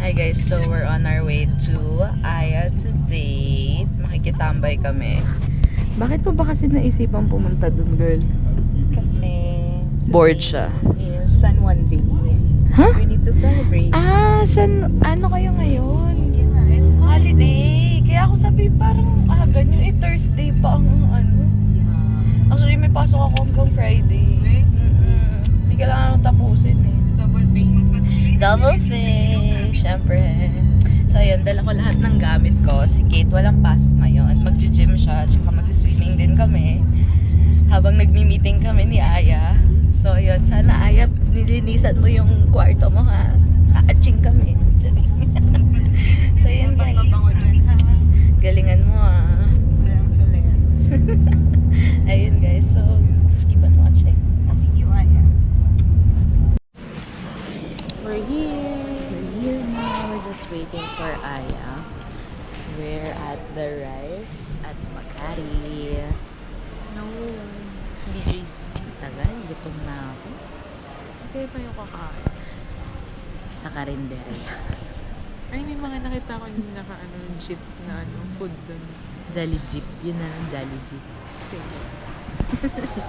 Hi guys, so we're on our way to Aya today. Makikitambay kami. Bakit pa ba kasi naisipan pumunta dun, girl? Kasi Bored siya. is San Juan Day. Huh? We need to celebrate. Ano kayo ngayon? Yeah, it's Holiday. Kaya ako sabi parang ganyo Thursday pa ang ano. Yeah. Actually, may pasok ako hanggang Friday. May kailangan akong tapusin eh. Double pay, syempre. So ayun, dala ko lahat ng gamit ko. Si Kate walang pasok ngayon. Magji-gym siya, tsaka magsi-swimming din kami. Habang nagmi-meeting kami ni Aya. So ayun, sana Aya, nilinisan mo yung kwarto mo ha. Aaching kami. So ayun guys. Galingan mo ah. Ayun guys, so just keep on watching. See you, Aya. We're here now. We're just waiting for Aya. We're at the Rice at Makati. No, BJC. Tagal, gutom na ako. Kaya pa yung kakain. Sa karinderya. Ay, may mga nakita ko yung jeep na food dun. Jolly Jeep. Yun na lang, Jolly Jeep. Sige.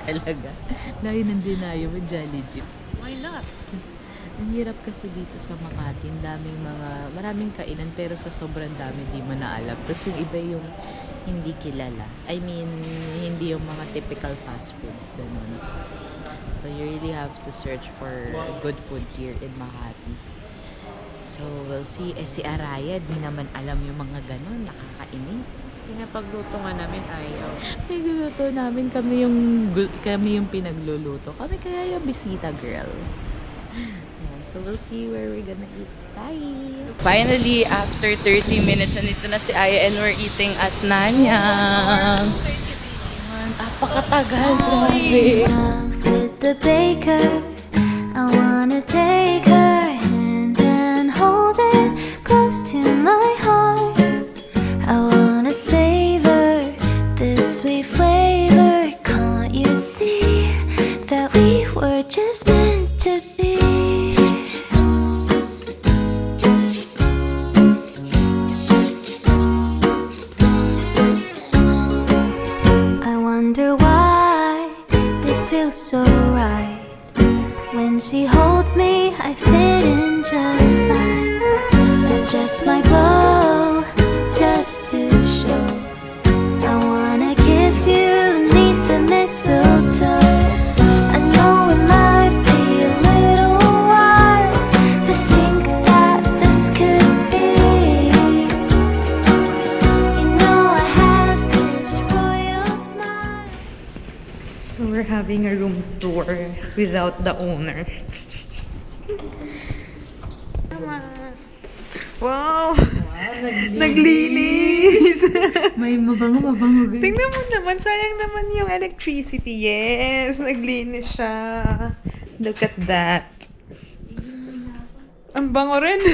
Talaga. Dahil nandun na yung Jolly Jeep. Why not? Ang hirap kasi dito sa Makati, maraming kainan pero sa sobrang dami di mo na alam. Tapos yung iba yung hindi kilala. I mean, hindi yung mga typical fast foods, ganun. So you really have to search for good food here in Makati. So we'll see. Si Araya, di naman alam yung mga ganun. Nakakainis. Pinapagluto nga namin ayaw. Pinagluluto namin, kami yung pinagluluto. Kami kaya yung bisita, girl. So we'll see where we're gonna eat. Bye! Finally, after 30 minutes, nandito na si Aya and we're eating at Nanyang. Apakatagal, grabe. With the baker, I wanna take her hand and hold it close to my heart. I wanna savor this sweet flavor. Can't you see that we were just meant to be? I wonder why this feels so right. When she holds me, I fit in just fine. Adjust my bow just to show I wanna kiss you neath the mistletoe. I know it might be a little wild to think that this could be. You know I have this royal smile. So we're having a room tour without the owner. Wow! Naglinis! May mabango, guys. Tingnan mo naman, sayang naman yung electricity. Yes, naglinis siya. Look at that. Ang bango rin.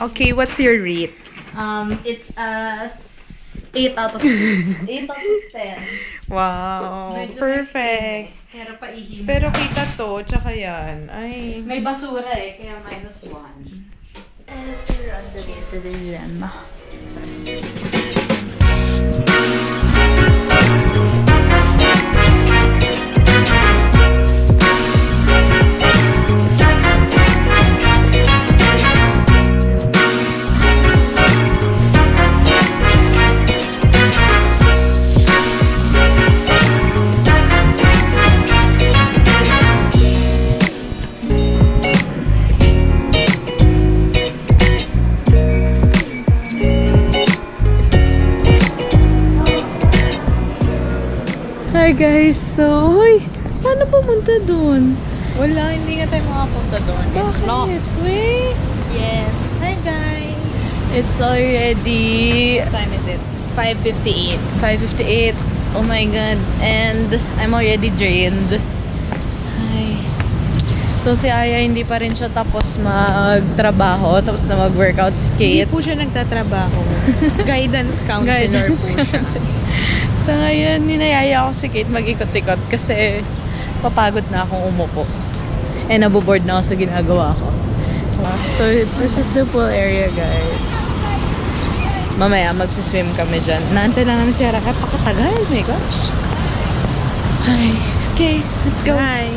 Okay, what's your rate? It's a 8 out of 10. 8 out of 10. Wow, Medyo perfect. messy, pero paihim. Pero kita to, tsaka yan. Ay. May basura kaya -1. Sir, underneath the grandma. Hi guys, so, paano pumunta doon? Wala, hindi nga tayo makapunta doon. It's locked. Wait. Yes. Hi guys. It's already What time is it? 5:58. 5:58. Oh my god. And I'm already drained. Ay. So si Aya hindi pa rin siya tapos magtrabaho, tapos na mag-workout si Hindi Kate. po siya nagtatrabaho. Guidance counselor po siya. So ngayon, ninayaya ako si Kate mag-ikot-ikot kasi papagod na akong umupo. Eh, naboboard na ako sa ginagawa ko. So, this is the pool area, guys. Mamaya, magsiswim kami dyan. Naantay lang namin si Yara. Kaya pakatagal. My gosh. Hi. Okay, let's go. Bye!